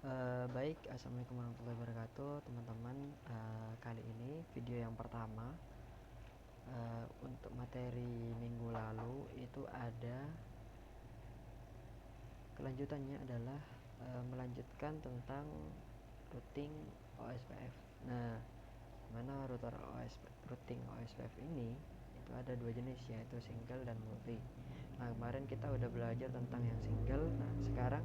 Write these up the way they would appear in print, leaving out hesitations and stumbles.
Baik, assalamualaikum warahmatullahi wabarakatuh, teman-teman. Kali ini video yang pertama untuk materi minggu lalu itu ada kelanjutannya adalah melanjutkan tentang routing OSPF. Nah, mana routing OSPF ini itu ada dua jenis, yaitu single dan multi. Nah, kemarin kita udah belajar tentang yang single. Nah, sekarang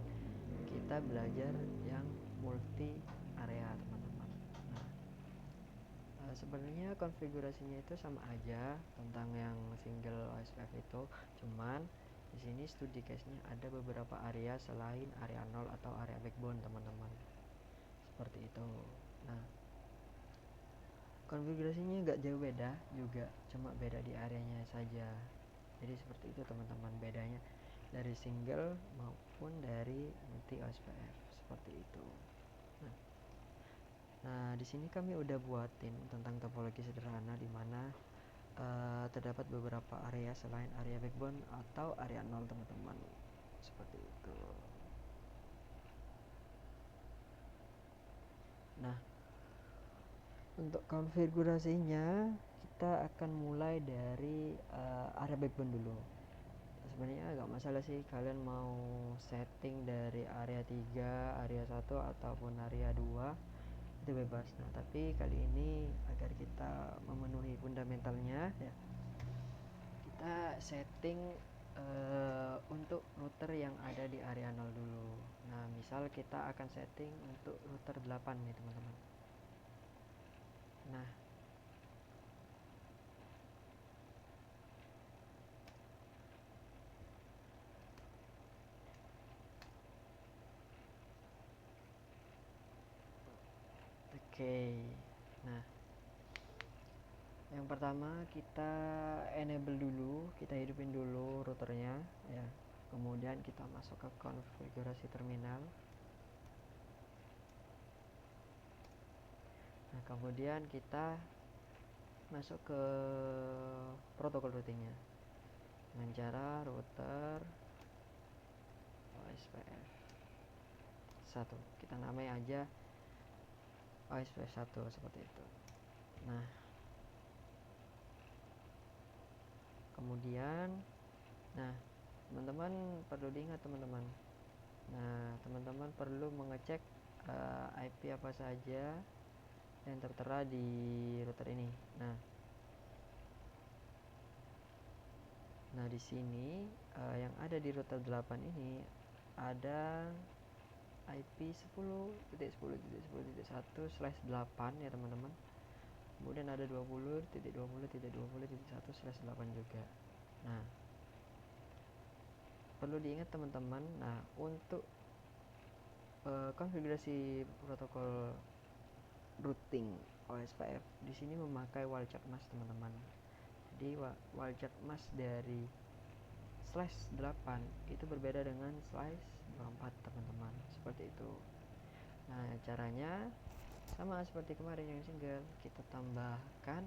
kita belajar yang multi area, teman-teman. Sebenarnya konfigurasinya itu sama aja tentang yang single OSPF itu, cuman di sini studi case-nya ada beberapa area selain area 0 atau area backbone, teman-teman. Seperti itu. Nah, konfigurasinya nggak jauh beda juga, cuma beda di areanya saja. Jadi seperti itu, teman-teman, bedanya dari single maupun dari multi OSPF, seperti itu. Nah, di sini kami udah buatin tentang topologi sederhana di mana terdapat beberapa area selain area backbone atau area 0, teman-teman. Seperti itu. Nah, untuk konfigurasinya kita akan mulai dari area backbone dulu. Sebenarnya agak masalah sih kalian mau setting dari area 3, area 1 ataupun area 2, itu bebas. Nah, tapi kali ini agar kita memenuhi fundamentalnya ya, kita setting untuk router yang ada di area 0 dulu. Nah, misal kita akan setting untuk router 8 nih, teman-teman. Nah, oke. Nah, yang pertama kita enable dulu, kita hidupin dulu routernya ya. Kemudian kita masuk ke konfigurasi terminal. Nah, kemudian kita masuk ke protokol routingnya dengan cara router OSPF 1. Kita namai aja OSPF 1 seperti itu. Nah, kemudian teman-teman perlu diingat, teman-teman. Nah, teman-teman perlu mengecek IP apa saja yang tertera di router ini. Nah, di sini yang ada di router 8 ini ada IP 10.10.10.1/8 ya, teman-teman. Kemudian ada 20.20.20.1/8 juga. Nah, perlu diingat, teman-teman. Nah, untuk konfigurasi protokol routing OSPF di sini memakai wildcard mask, teman-teman. Jadi wildcard mask dari /8 itu berbeda dengan /24, teman-teman. Seperti itu. Nah, caranya sama seperti kemarin yang single, kita tambahkan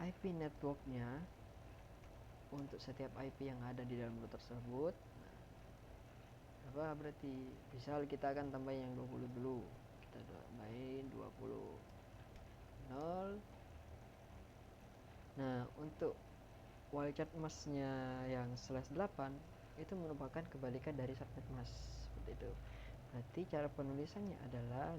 IP networknya untuk setiap IP yang ada di dalam router tersebut. Nah, berarti misal kita akan tambahin yang 20 dulu, kita tambahin 20 0. Nah, untuk wildcard masknya yang /8 itu merupakan kebalikan dari subnet mask, seperti itu. Berarti cara penulisannya adalah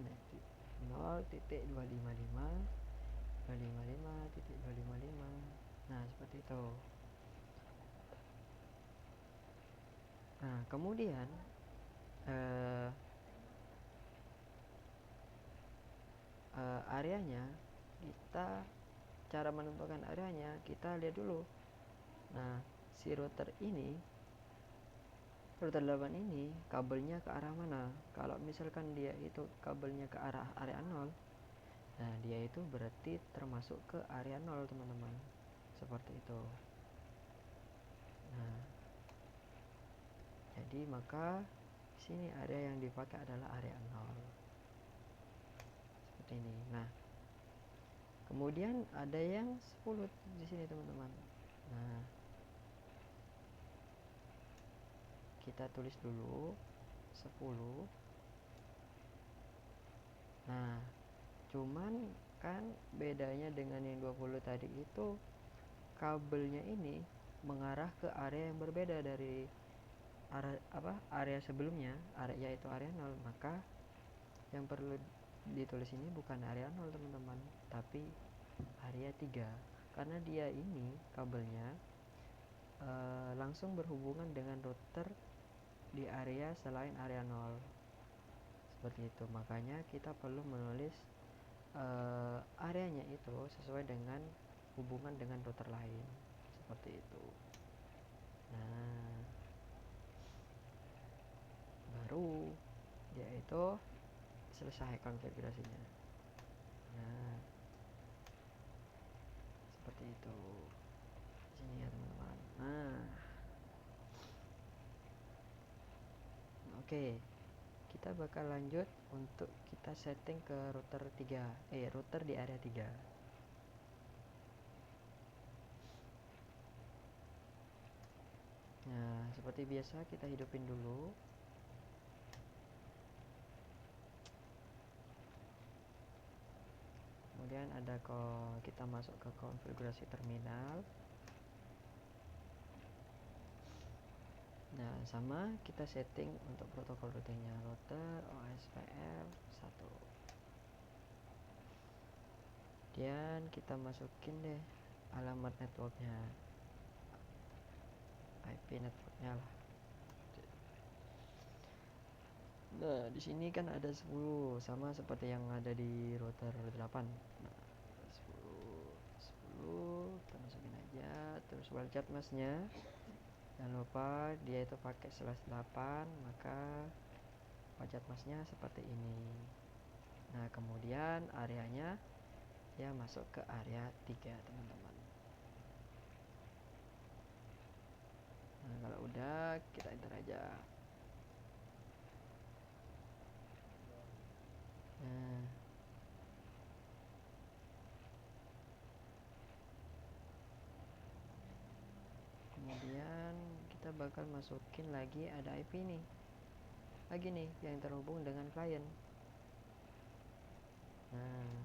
0.255.255.255. Nah, seperti itu. Nah, kemudian areanya, cara menentukan areanya kita lihat dulu. Nah, si router 8 ini kabelnya ke arah mana? Kalau misalkan dia itu kabelnya ke arah area 0, nah dia itu berarti termasuk ke area 0, teman-teman. Seperti itu. Nah, jadi maka sini area yang dipakai adalah area 0. Seperti ini. Nah, kemudian ada yang 10 di sini, teman-teman. Nah, kita tulis dulu 10. Nah, cuman kan bedanya dengan yang 20 tadi itu kabelnya ini mengarah ke area yang berbeda dari area sebelumnya, yaitu area 0. Maka yang perlu ditulis ini bukan area 0 teman-teman, tapi area 3, karena dia ini kabelnya langsung berhubungan dengan router di area selain area 0, seperti itu. Makanya kita perlu menulis areanya itu sesuai dengan hubungan dengan router lain, seperti itu. Nah, baru dia itu selesai konfigurasinya. Nah, seperti itu sini ya teman-teman. Nah, oke, kita bakal lanjut untuk kita setting ke router 3, router di area 3. Nah, seperti biasa kita hidupin dulu. Kemudian kita masuk ke konfigurasi terminal. Nah, sama kita setting untuk protokol routingnya, router OSPF 1. Dan kita masukin deh alamat networknya, IP networknya lah. Nah, di sini kan ada 10 sama seperti yang ada di router 8. Nah, 10 kita masukin aja. Terus wildcard masknya jangan lupa dia itu pakai /8, maka wildcard masknya seperti ini. Nah, kemudian areanya ya masuk ke area 3 teman-teman. Nah, kalau udah kita enter aja. Nah, kemudian kita bakal masukin lagi ada IP nih, lagi nih yang terhubung dengan klien. Nah,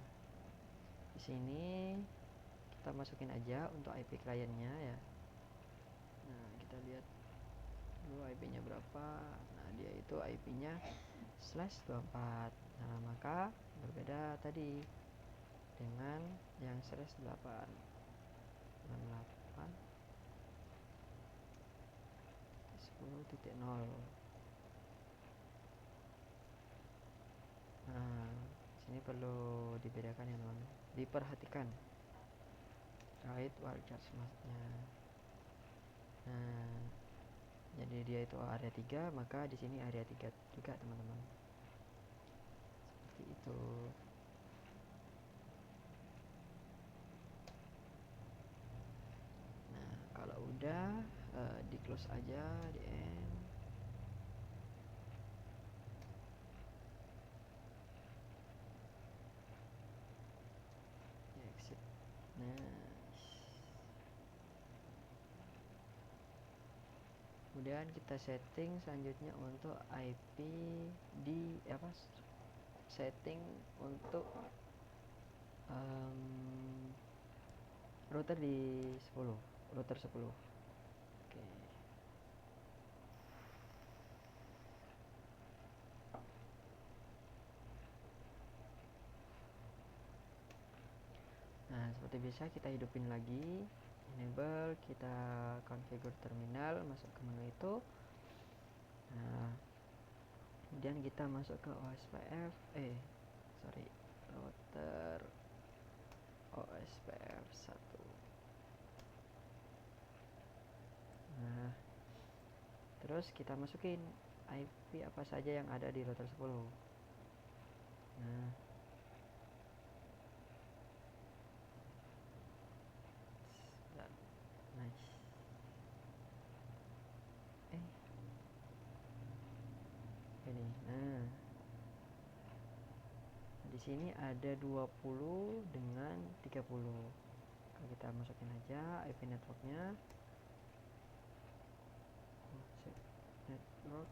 di sini kita masukin aja untuk IP kliennya ya. Nah, kita lihat dulu IP-nya berapa. Nah, dia itu IP-nya /24. Nah, maka berbeda tadi dengan yang /8. 68 10.0. Nah, sini perlu dibedakan ya teman, diperhatikan terkait wildcard masknya. Nah, jadi dia itu area 3, maka di sini area 3 juga teman-teman, seperti itu. Nah, kalau udah di close aja, di end. Di exit. Nah, kemudian kita setting selanjutnya untuk IP di setting untuk router di 10, router 10. Oke. Nah, seperti biasa kita hidupin lagi, enable, kita configure terminal, masuk ke menu itu. Nah, kemudian kita masuk ke OSPF, router OSPF 1. Nah, terus kita masukin IP apa saja yang ada di router 10. Nah, nice. Ini. Nah, di sini ada 20 dengan 30. Kalau kita masukin aja IP networknya. Network.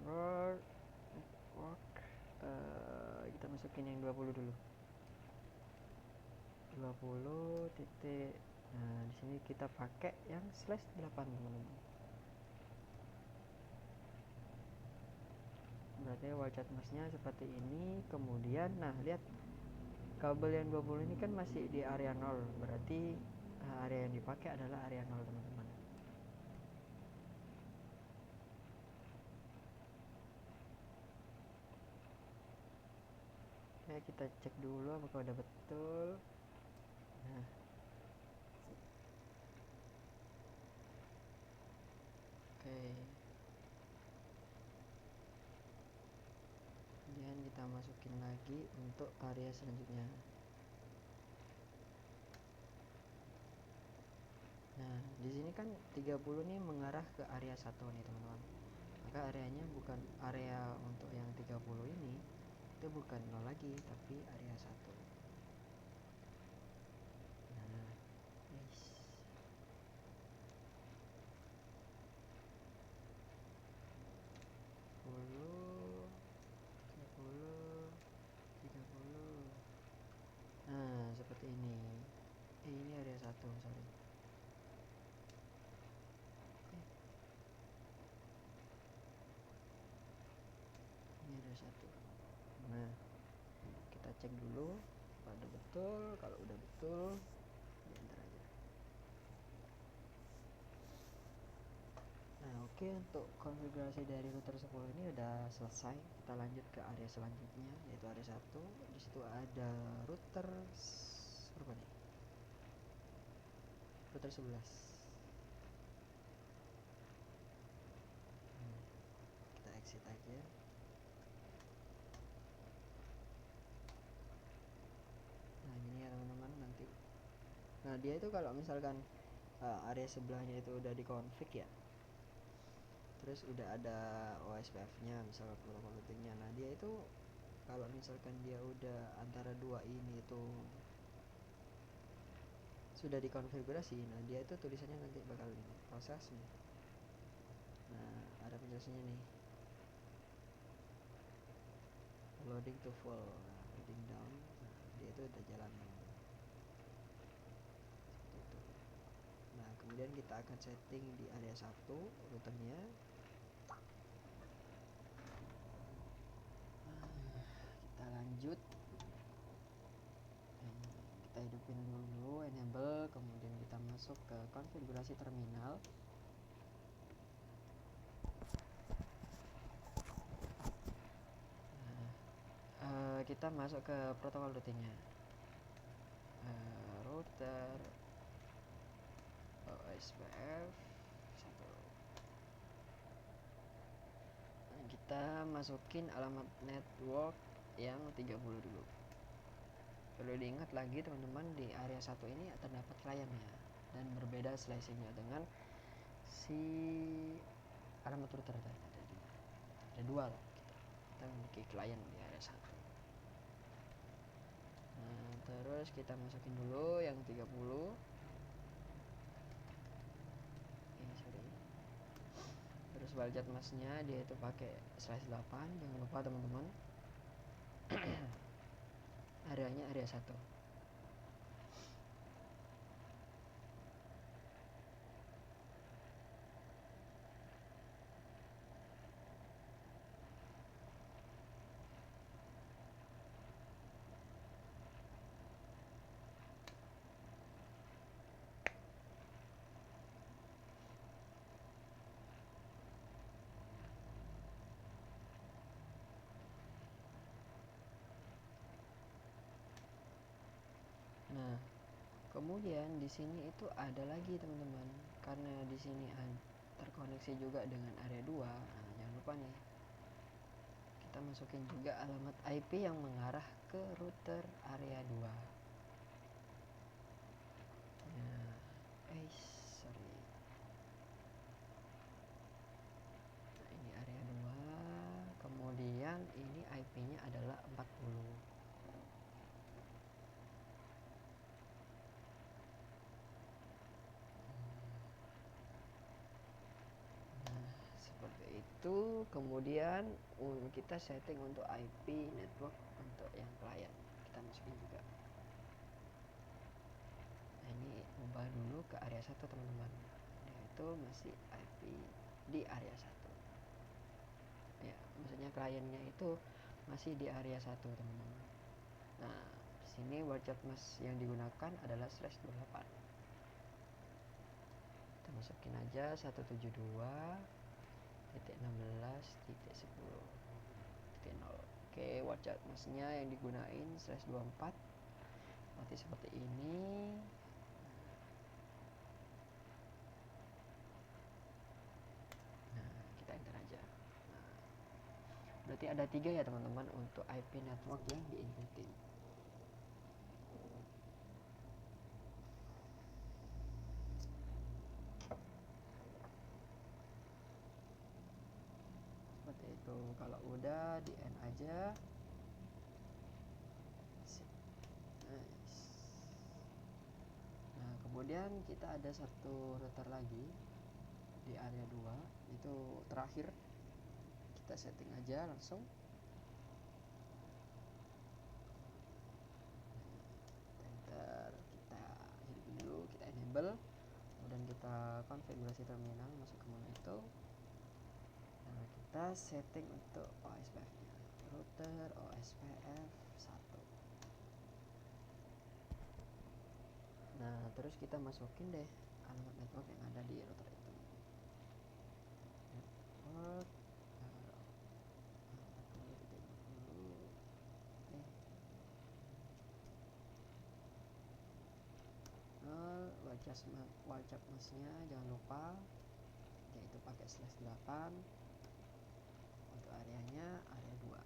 Work network, kita masukin yang 20 dulu. 20 titik. Nah, di sini kita pakai yang /8 teman-teman. Berarti wajah emasnya seperti ini. Kemudian nah lihat kabel yang 20 ini kan masih di area 0, berarti area yang dipakai adalah area 0 teman-teman. Oke, kita cek dulu apakah udah betul. Nah, oke. Kemudian kita masukin lagi untuk area selanjutnya. Nah, di sini kan 30 nih mengarah ke area 1 nih teman-teman. Maka areanya bukan area untuk yang 30 ini, itu bukan 0 lagi, tapi area 1. Nah, yes. Nah, seperti ini. Ini area 1, sorry. Ini area 1. Nah, kita cek dulu pada betul. Kalau udah betul, diantar aja. Nah, oke, untuk konfigurasi dari router 10 ini udah selesai. Kita lanjut ke area selanjutnya, yaitu area 1. Di situ ada router berapa nih? Router 11. Kita exit aja. Nah, ini ya teman-teman nanti. Nah, dia itu kalau misalkan area sebelahnya itu udah dikonfig ya, terus udah ada OSPF nya misalkan protokol routingnya. Nah, dia itu kalau misalkan dia udah antara dua ini itu sudah dikonfigurasi, nah dia itu tulisannya nanti bakal ini proses nih. Nah, ada penjelasannya nih, loading to full, nah, loading down. Nah, dia itu udah jalan seperti itu. Nah, kemudian kita akan setting di area 1 routernya. Kita lanjut, kita hidupin dulu enable, kemudian kita masuk ke konfigurasi terminal. Kita masuk ke protokol routingnya, router OSPF 1. Nah, kita masukin alamat network yang 30 dulu. Perlu diingat lagi teman-teman, di area 1 ini terdapat kliennya dan berbeda slicingnya dengan si alamat router tadi. Ada dua lah, kita memiliki klien di area 1. Nah, terus kita masukin dulu yang 30. Sorry. Terus waljat masnya dia itu pakai /8, jangan lupa teman-teman. Areanya area 1. Nah, kemudian di sini itu ada lagi teman-teman, karena di sini terkoneksi juga dengan area 2. Nah, jangan lupa nih, kita masukin juga alamat IP yang mengarah ke router area 2. Nah, sorry. Nah, ini area 2. Kemudian ini IP-nya adalah 40. Nah, seperti itu. itu kemudian kita setting untuk IP network untuk yang klien, kita masukin juga. Nah, ini ubah dulu ke area 1 teman-teman, itu masih IP di area 1 ya, maksudnya kliennya itu masih di area 1 teman-teman. Nah, di sini wildcard mask yang digunakan adalah /28. Kita masukin aja 172.16.10.0. Oke, wildcard masknya yang digunain /24 berarti seperti ini. Nah, kita enter aja. Nah, berarti ada 3 ya teman-teman untuk IP network yang diinputin. Seperti itu. Kalau udah di end aja. Nice. Nah, kemudian kita ada satu router lagi di area 2, itu terakhir. Kita setting aja langsung. Enter, kita hidupin dulu, kita enable, kemudian kita konfigurasi terminal, masuk ke menu itu. Nah, kita setting untuk OSPF nya, router OSPF 1. Nah, terus kita masukin deh alamat network yang ada di router itu. Network wildcard masknya jangan lupa yaitu pakai /8. Untuk areanya area 2.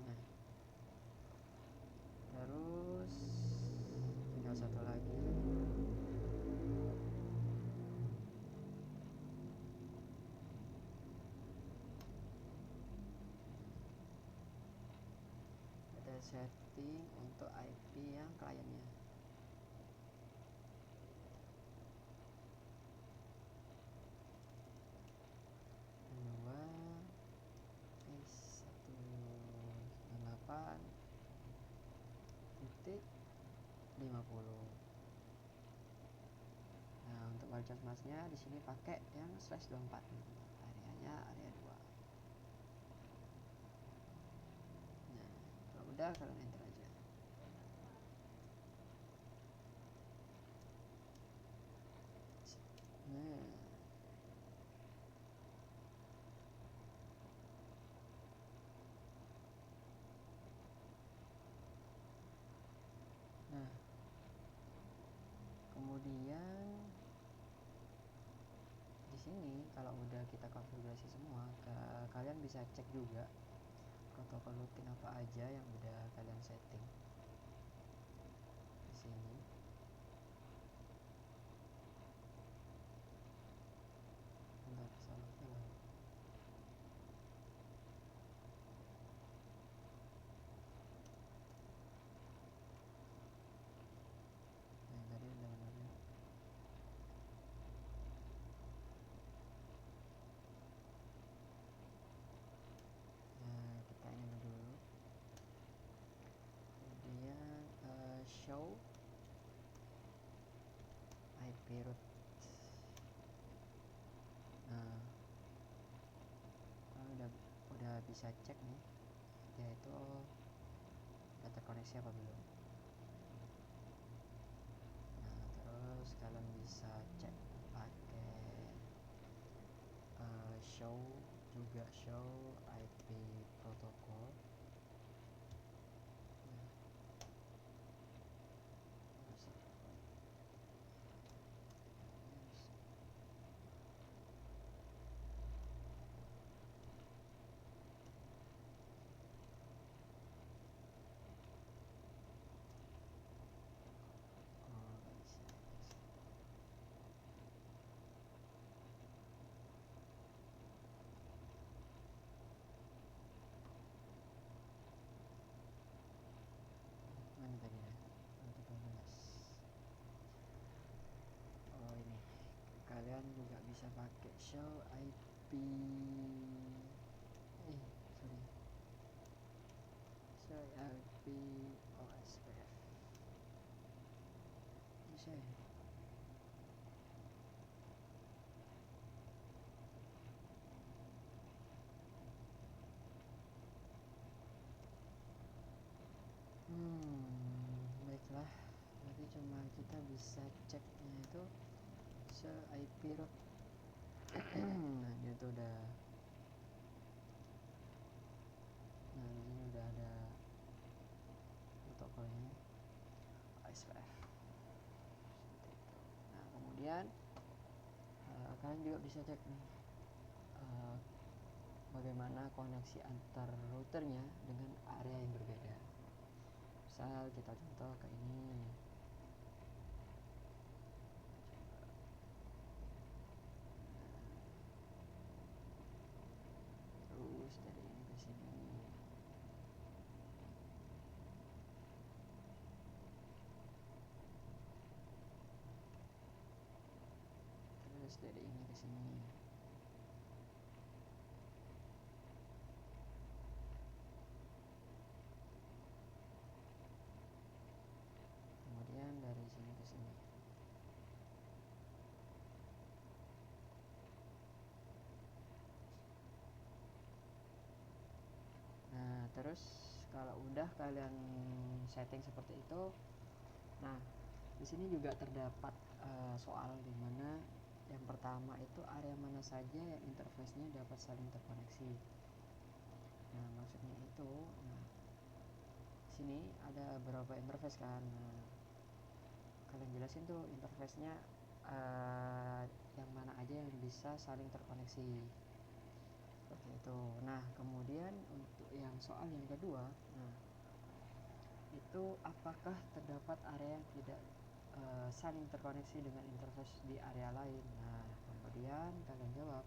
Nah, terus tinggal satu lagi. Ada setting untuk IP yang kliennya. Nah, untuk wildcard masknya di sini pakai yang /24. Areanya area 2. Nah, kalau udah kalian enter aja. Nah, kemudian di sini kalau udah kita konfigurasi semua, kalian bisa cek juga protokol routing apa aja yang udah kalian setting di sini. Show IP route. Nah, udah bisa cek nih dia itu udah terkoneksi apa belum. Nah, terus kalian bisa cek pakai show IP protokol. juga bisa pakai show IP show IP OSPF bisa ya. Baiklah, berarti cuma kita bisa ceknya itu IP root. Nah ini tuh udah, nah di sini udah ada protokolnya OSPF seperti itu. Nah kemudian kalian juga bisa cek nih bagaimana koneksi antar routernya dengan area yang berbeda. Misal kita contoh ke ini, terus dari ini ke sini, terus dari ini ke sini. Kemudian dari sini ke sini. Nah, terus kalau udah kalian setting seperti itu, nah di sini juga terdapat soal di mana yang pertama itu area mana saja yang interface-nya dapat saling terkoneksi. Nah, maksudnya itu, nah sini ada beberapa interface kan. Nah, kalian jelasin tuh interface-nya yang mana aja yang bisa saling terkoneksi. Seperti itu. Nah, kemudian untuk yang soal yang kedua, nah itu apakah terdapat area yang tidak saling terkoneksi dengan interface di area lain. Nah kemudian kalian jawab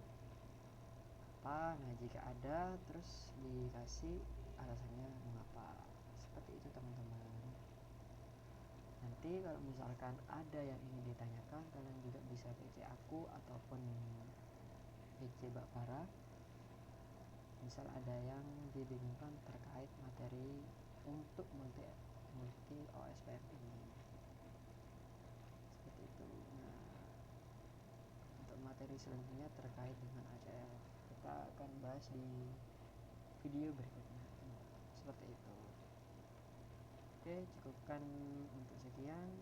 apa. Nah jika ada, terus dikasih alasannya mengapa. Seperti itu teman-teman. Nanti kalau misalkan ada yang ingin ditanyakan, kalian juga bisa PC aku ataupun PC Mbak Farah. Misal ada yang dibingungkan terkait materi untuk multi OSPF ini, seperti itu. Nah untuk materi selanjutnya terkait dengan ACL kita akan bahas di video berikutnya, seperti itu. Oke, cukupkan untuk sekian.